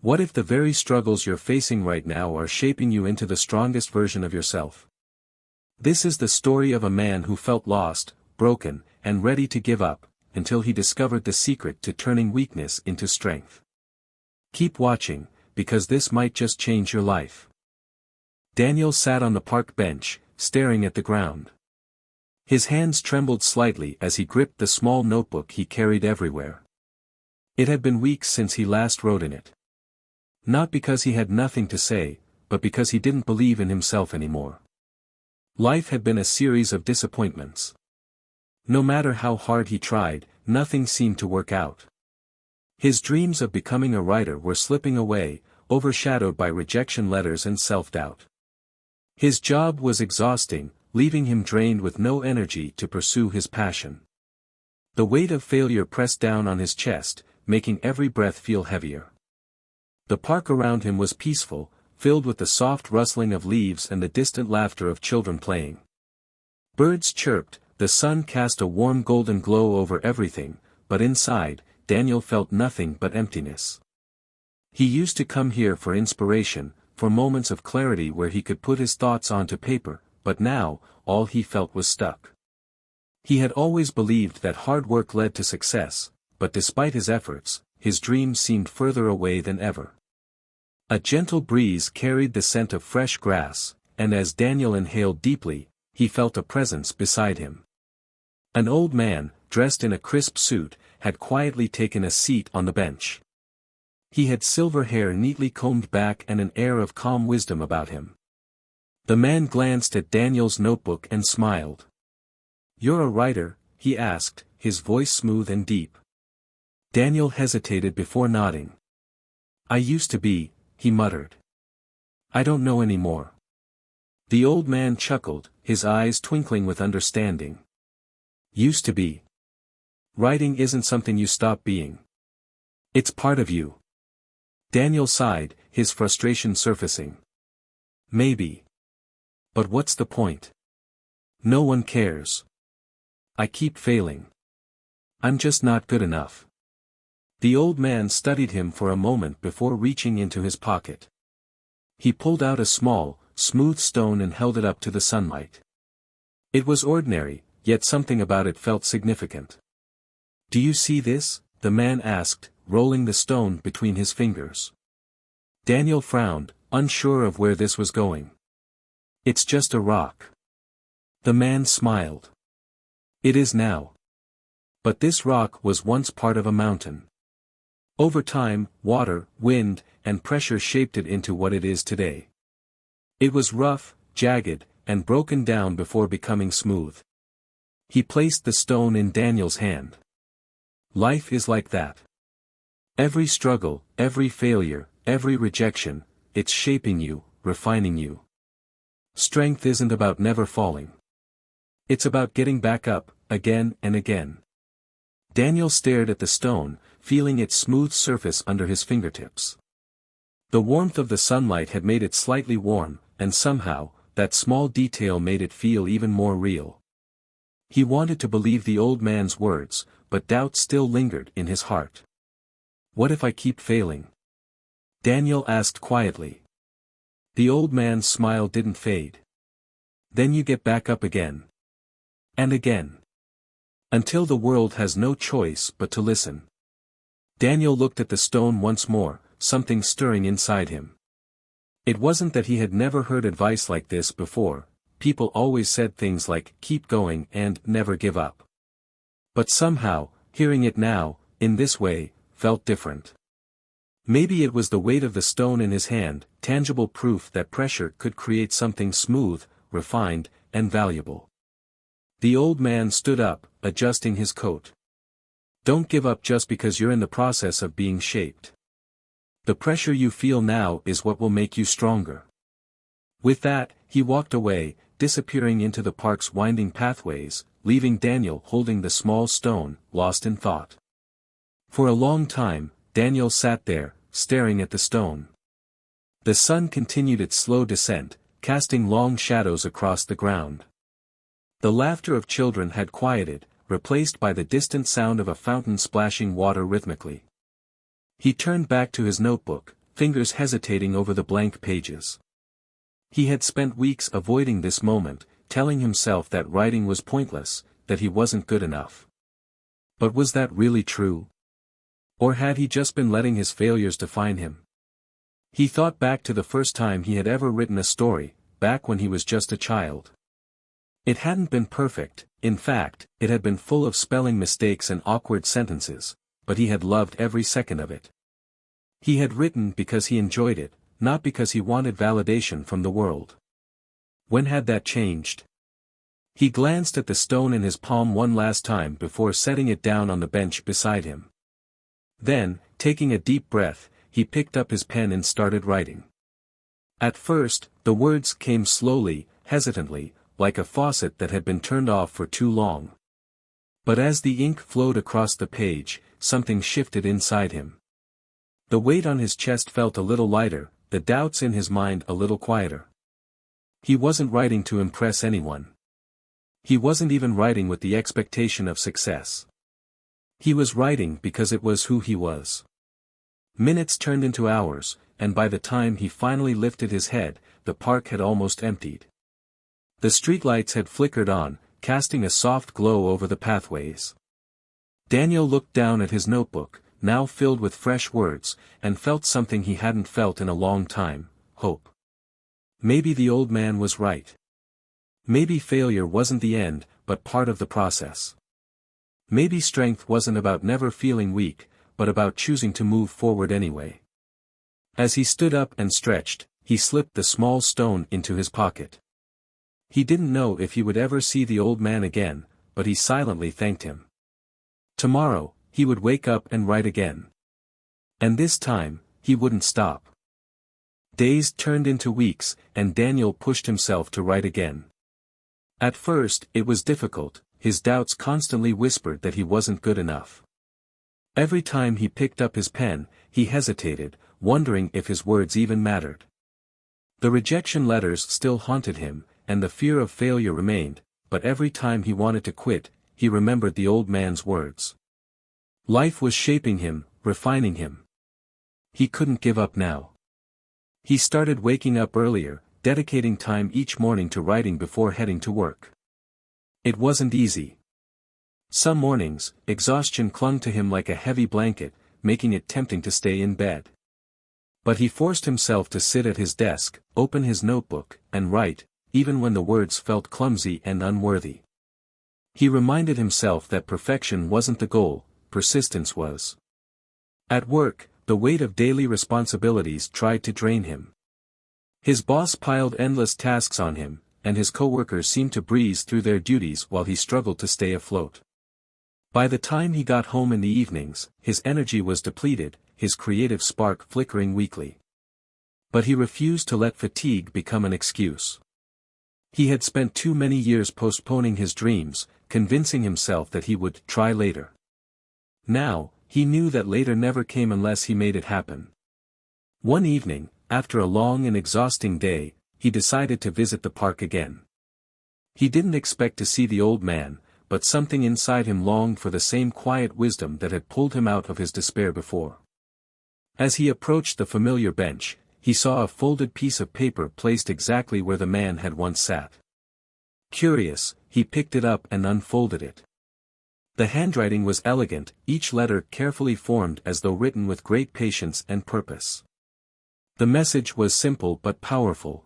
What if the very struggles you're facing right now are shaping you into the strongest version of yourself? This is the story of a man who felt lost, broken, and ready to give up, until he discovered the secret to turning weakness into strength. Keep watching, because this might just change your life. Daniel sat on the park bench, staring at the ground. His hands trembled slightly as he gripped the small notebook he carried everywhere. It had been weeks since he last wrote in it. Not because he had nothing to say, but because he didn't believe in himself anymore. Life had been a series of disappointments. No matter how hard he tried, nothing seemed to work out. His dreams of becoming a writer were slipping away, overshadowed by rejection letters and self-doubt. His job was exhausting, leaving him drained with no energy to pursue his passion. The weight of failure pressed down on his chest, making every breath feel heavier. The park around him was peaceful, filled with the soft rustling of leaves and the distant laughter of children playing. Birds chirped, the sun cast a warm golden glow over everything, but inside, Daniel felt nothing but emptiness. He used to come here for inspiration, for moments of clarity where he could put his thoughts onto paper, but now, all he felt was stuck. He had always believed that hard work led to success, but despite his efforts, his dreams seemed further away than ever. A gentle breeze carried the scent of fresh grass, and as Daniel inhaled deeply, he felt a presence beside him. An old man, dressed in a crisp suit, had quietly taken a seat on the bench. He had silver hair neatly combed back and an air of calm wisdom about him. The man glanced at Daniel's notebook and smiled. "You're a writer?" he asked, his voice smooth and deep. Daniel hesitated before nodding. "I used to be," he muttered. "I don't know anymore." The old man chuckled, his eyes twinkling with understanding. "Used to be. Writing isn't something you stop being. It's part of you." Daniel sighed, his frustration surfacing. "Maybe. But what's the point? No one cares. I keep failing. I'm just not good enough." The old man studied him for a moment before reaching into his pocket. He pulled out a small, smooth stone and held it up to the sunlight. It was ordinary, yet something about it felt significant. "Do you see this?" the man asked, rolling the stone between his fingers. Daniel frowned, unsure of where this was going. "It's just a rock." The man smiled. "It is now. But this rock was once part of a mountain. Over time, water, wind, and pressure shaped it into what it is today. It was rough, jagged, and broken down before becoming smooth." He placed the stone in Daniel's hand. "Life is like that. Every struggle, every failure, every rejection, it's shaping you, refining you. Strength isn't about never falling. It's about getting back up, again and again." Daniel stared at the stone, feeling its smooth surface under his fingertips. The warmth of the sunlight had made it slightly warm, and somehow, that small detail made it feel even more real. He wanted to believe the old man's words, but doubt still lingered in his heart. "What if I keep failing?" Daniel asked quietly. The old man's smile didn't fade. "Then you get back up again. And again. Until the world has no choice but to listen." Daniel looked at the stone once more, something stirring inside him. It wasn't that he had never heard advice like this before. People always said things like, "keep going" and "never give up." But somehow, hearing it now, in this way, felt different. Maybe it was the weight of the stone in his hand, tangible proof that pressure could create something smooth, refined, and valuable. The old man stood up, adjusting his coat. "Don't give up just because you're in the process of being shaped. The pressure you feel now is what will make you stronger." With that, he walked away, disappearing into the park's winding pathways, leaving Daniel holding the small stone, lost in thought. For a long time, Daniel sat there, staring at the stone. The sun continued its slow descent, casting long shadows across the ground. The laughter of children had quieted, replaced by the distant sound of a fountain splashing water rhythmically. He turned back to his notebook, fingers hesitating over the blank pages. He had spent weeks avoiding this moment, telling himself that writing was pointless, that he wasn't good enough. But was that really true? Or had he just been letting his failures define him? He thought back to the first time he had ever written a story, back when he was just a child. It hadn't been perfect, in fact, it had been full of spelling mistakes and awkward sentences, but he had loved every second of it. He had written because he enjoyed it, not because he wanted validation from the world. When had that changed? He glanced at the stone in his palm one last time before setting it down on the bench beside him. Then, taking a deep breath, he picked up his pen and started writing. At first, the words came slowly, hesitantly, like a faucet that had been turned off for too long. But as the ink flowed across the page, something shifted inside him. The weight on his chest felt a little lighter, the doubts in his mind a little quieter. He wasn't writing to impress anyone. He wasn't even writing with the expectation of success. He was writing because it was who he was. Minutes turned into hours, and by the time he finally lifted his head, the park had almost emptied. The streetlights had flickered on, casting a soft glow over the pathways. Daniel looked down at his notebook, now filled with fresh words, and felt something he hadn't felt in a long time: hope. Maybe the old man was right. Maybe failure wasn't the end, but part of the process. Maybe strength wasn't about never feeling weak, but about choosing to move forward anyway. As he stood up and stretched, he slipped the small stone into his pocket. He didn't know if he would ever see the old man again, but he silently thanked him. Tomorrow, he would wake up and write again. And this time, he wouldn't stop. Days turned into weeks, and Daniel pushed himself to write again. At first, it was difficult, his doubts constantly whispered that he wasn't good enough. Every time he picked up his pen, he hesitated, wondering if his words even mattered. The rejection letters still haunted him, and the fear of failure remained, but every time he wanted to quit, he remembered the old man's words. Life was shaping him, refining him. He couldn't give up now. He started waking up earlier, dedicating time each morning to writing before heading to work. It wasn't easy. Some mornings, exhaustion clung to him like a heavy blanket, making it tempting to stay in bed. But he forced himself to sit at his desk, open his notebook, and write, even when the words felt clumsy and unworthy. He reminded himself that perfection wasn't the goal, persistence was. At work, the weight of daily responsibilities tried to drain him. His boss piled endless tasks on him, and his coworkers seemed to breeze through their duties while he struggled to stay afloat. By the time he got home in the evenings, his energy was depleted, his creative spark flickering weakly. But he refused to let fatigue become an excuse. He had spent too many years postponing his dreams, convincing himself that he would try later. Now, he knew that later never came unless he made it happen. One evening, after a long and exhausting day, he decided to visit the park again. He didn't expect to see the old man, but something inside him longed for the same quiet wisdom that had pulled him out of his despair before. As he approached the familiar bench, he saw a folded piece of paper placed exactly where the man had once sat. Curious, he picked it up and unfolded it. The handwriting was elegant, each letter carefully formed as though written with great patience and purpose. The message was simple but powerful.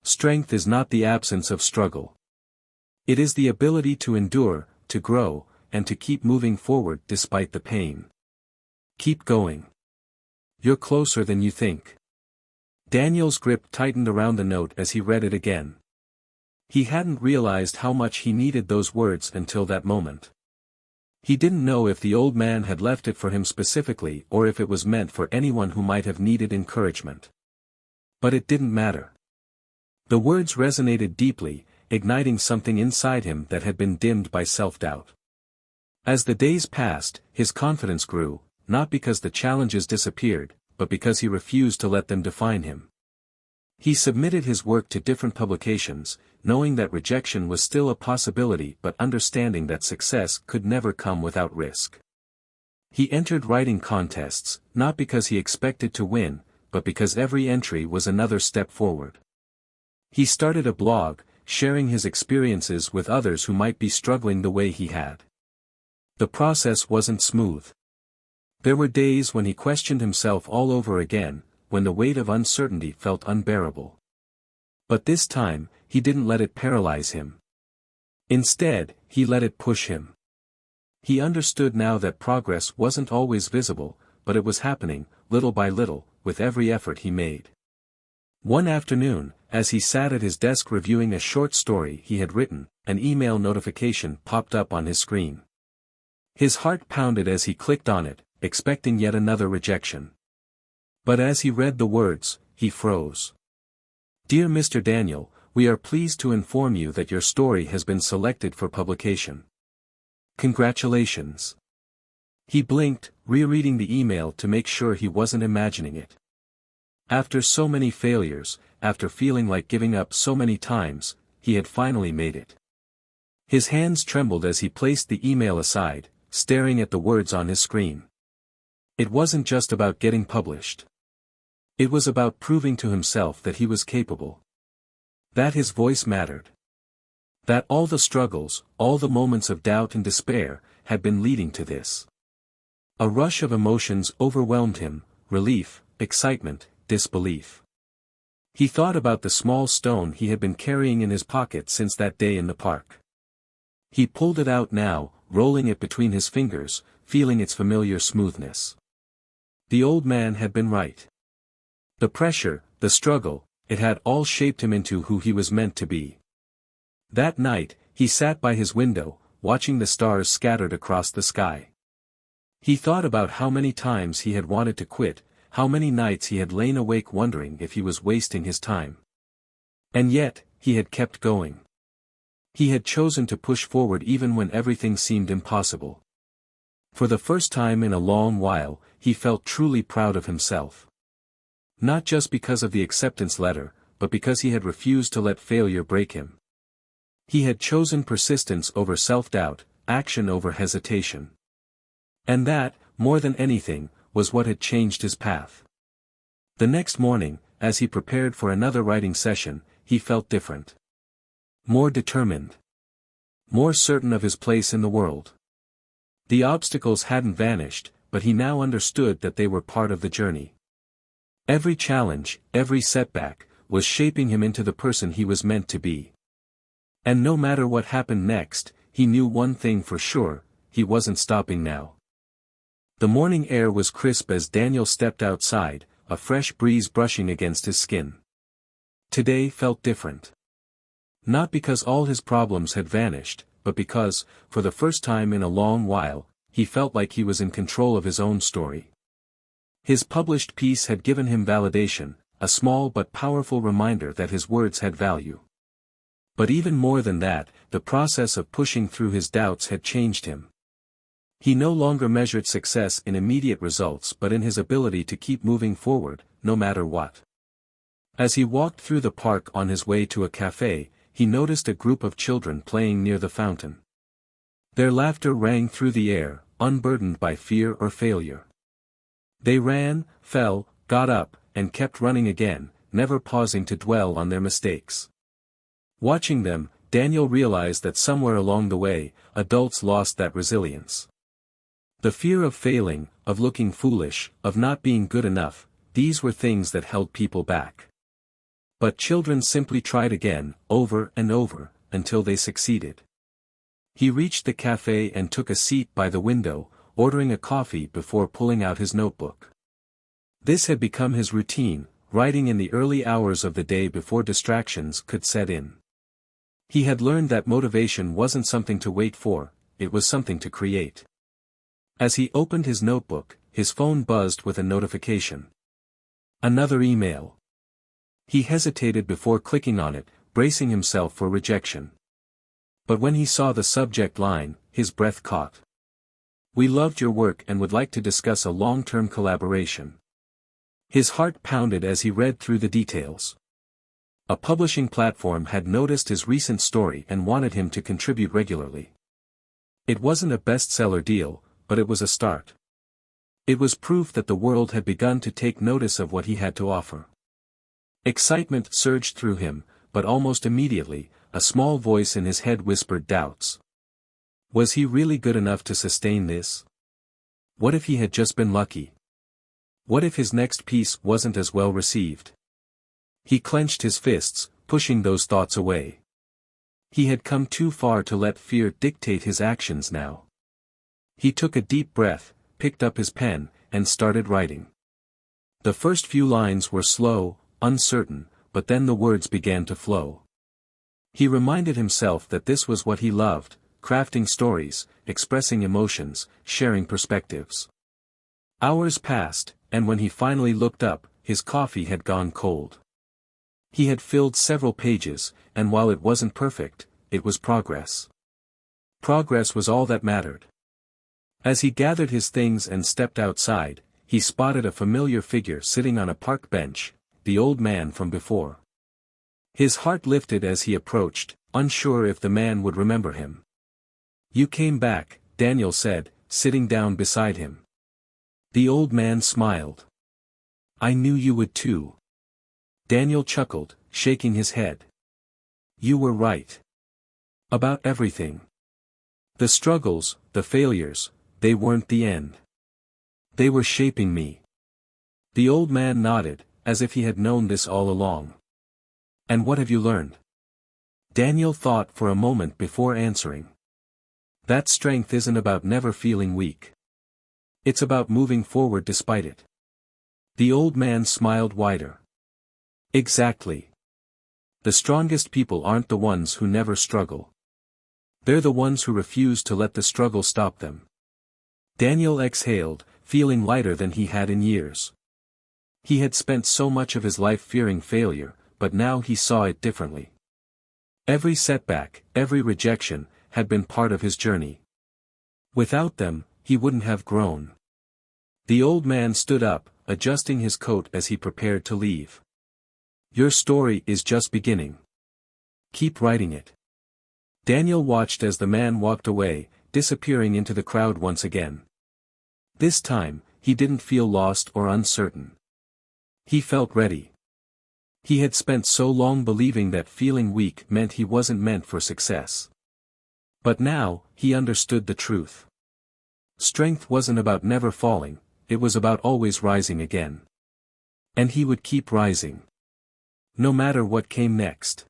Strength is not the absence of struggle. It is the ability to endure, to grow, and to keep moving forward despite the pain. Keep going. You're closer than you think. Daniel's grip tightened around the note as he read it again. He hadn't realized how much he needed those words until that moment. He didn't know if the old man had left it for him specifically or if it was meant for anyone who might have needed encouragement. But it didn't matter. The words resonated deeply, igniting something inside him that had been dimmed by self-doubt. As the days passed, his confidence grew, not because the challenges disappeared, but because he refused to let them define him. He submitted his work to different publications, knowing that rejection was still a possibility but understanding that success could never come without risk. He entered writing contests, not because he expected to win, but because every entry was another step forward. He started a blog, sharing his experiences with others who might be struggling the way he had. The process wasn't smooth. There were days when he questioned himself all over again, when the weight of uncertainty felt unbearable. But this time, he didn't let it paralyze him. Instead, he let it push him. He understood now that progress wasn't always visible, but it was happening, little by little, with every effort he made. One afternoon, as he sat at his desk reviewing a short story he had written, an email notification popped up on his screen. His heart pounded as he clicked on it, expecting yet another rejection. But as he read the words, he froze. "Dear Mr. Daniel, we are pleased to inform you that your story has been selected for publication. Congratulations." He blinked, rereading the email to make sure he wasn't imagining it. After so many failures, after feeling like giving up so many times, he had finally made it. His hands trembled as he placed the email aside, staring at the words on his screen. It wasn't just about getting published. It was about proving to himself that he was capable. That his voice mattered. That all the struggles, all the moments of doubt and despair, had been leading to this. A rush of emotions overwhelmed him: relief, excitement, disbelief. He thought about the small stone he had been carrying in his pocket since that day in the park. He pulled it out now, rolling it between his fingers, feeling its familiar smoothness. The old man had been right. The pressure, the struggle, it had all shaped him into who he was meant to be. That night, he sat by his window, watching the stars scattered across the sky. He thought about how many times he had wanted to quit, how many nights he had lain awake wondering if he was wasting his time. And yet, he had kept going. He had chosen to push forward even when everything seemed impossible. For the first time in a long while, he felt truly proud of himself. Not just because of the acceptance letter, but because he had refused to let failure break him. He had chosen persistence over self-doubt, action over hesitation. And that, more than anything, was what had changed his path. The next morning, as he prepared for another writing session, he felt different. More determined. More certain of his place in the world. The obstacles hadn't vanished, but he now understood that they were part of the journey. Every challenge, every setback, was shaping him into the person he was meant to be. And no matter what happened next, he knew one thing for sure: he wasn't stopping now. The morning air was crisp as Daniel stepped outside, a fresh breeze brushing against his skin. Today felt different. Not because all his problems had vanished, but because, for the first time in a long while, he felt like he was in control of his own story. His published piece had given him validation, a small but powerful reminder that his words had value. But even more than that, the process of pushing through his doubts had changed him. He no longer measured success in immediate results but in his ability to keep moving forward, no matter what. As he walked through the park on his way to a cafe, he noticed a group of children playing near the fountain. Their laughter rang through the air, unburdened by fear or failure. They ran, fell, got up, and kept running again, never pausing to dwell on their mistakes. Watching them, Daniel realized that somewhere along the way, adults lost that resilience. The fear of failing, of looking foolish, of not being good enough, these were things that held people back. But children simply tried again, over and over, until they succeeded. He reached the cafe and took a seat by the window, ordering a coffee before pulling out his notebook. This had become his routine, writing in the early hours of the day before distractions could set in. He had learned that motivation wasn't something to wait for, it was something to create. As he opened his notebook, his phone buzzed with a notification. Another email. He hesitated before clicking on it, bracing himself for rejection. But when he saw the subject line, his breath caught. "We loved your work and would like to discuss a long-term collaboration." His heart pounded as he read through the details. A publishing platform had noticed his recent story and wanted him to contribute regularly. It wasn't a bestseller deal, but it was a start. It was proof that the world had begun to take notice of what he had to offer. Excitement surged through him, but almost immediately, a small voice in his head whispered doubts. Was he really good enough to sustain this? What if he had just been lucky? What if his next piece wasn't as well received? He clenched his fists, pushing those thoughts away. He had come too far to let fear dictate his actions now. He took a deep breath, picked up his pen, and started writing. The first few lines were slow, uncertain, but then the words began to flow. He reminded himself that this was what he loved, crafting stories, expressing emotions, sharing perspectives. Hours passed, and when he finally looked up, his coffee had gone cold. He had filled several pages, and while it wasn't perfect, it was progress. Progress was all that mattered. As he gathered his things and stepped outside, he spotted a familiar figure sitting on a park bench, the old man from before. His heart lifted as he approached, unsure if the man would remember him. "You came back," Daniel said, sitting down beside him. The old man smiled. "I knew you would too." Daniel chuckled, shaking his head. "You were right. About everything. The struggles, the failures, they weren't the end. They were shaping me." The old man nodded, as if he had known this all along. "And what have you learned?" Daniel thought for a moment before answering. "That strength isn't about never feeling weak. It's about moving forward despite it." The old man smiled wider. "Exactly. The strongest people aren't the ones who never struggle. They're the ones who refuse to let the struggle stop them." Daniel exhaled, feeling lighter than he had in years. He had spent so much of his life fearing failure, but now he saw it differently. Every setback, every rejection, had been part of his journey. Without them, he wouldn't have grown. The old man stood up, adjusting his coat as he prepared to leave. "Your story is just beginning. Keep writing it." Daniel watched as the man walked away, disappearing into the crowd once again. This time, he didn't feel lost or uncertain. He felt ready. He had spent so long believing that feeling weak meant he wasn't meant for success. But now, he understood the truth. Strength wasn't about never falling, it was about always rising again. And he would keep rising. No matter what came next.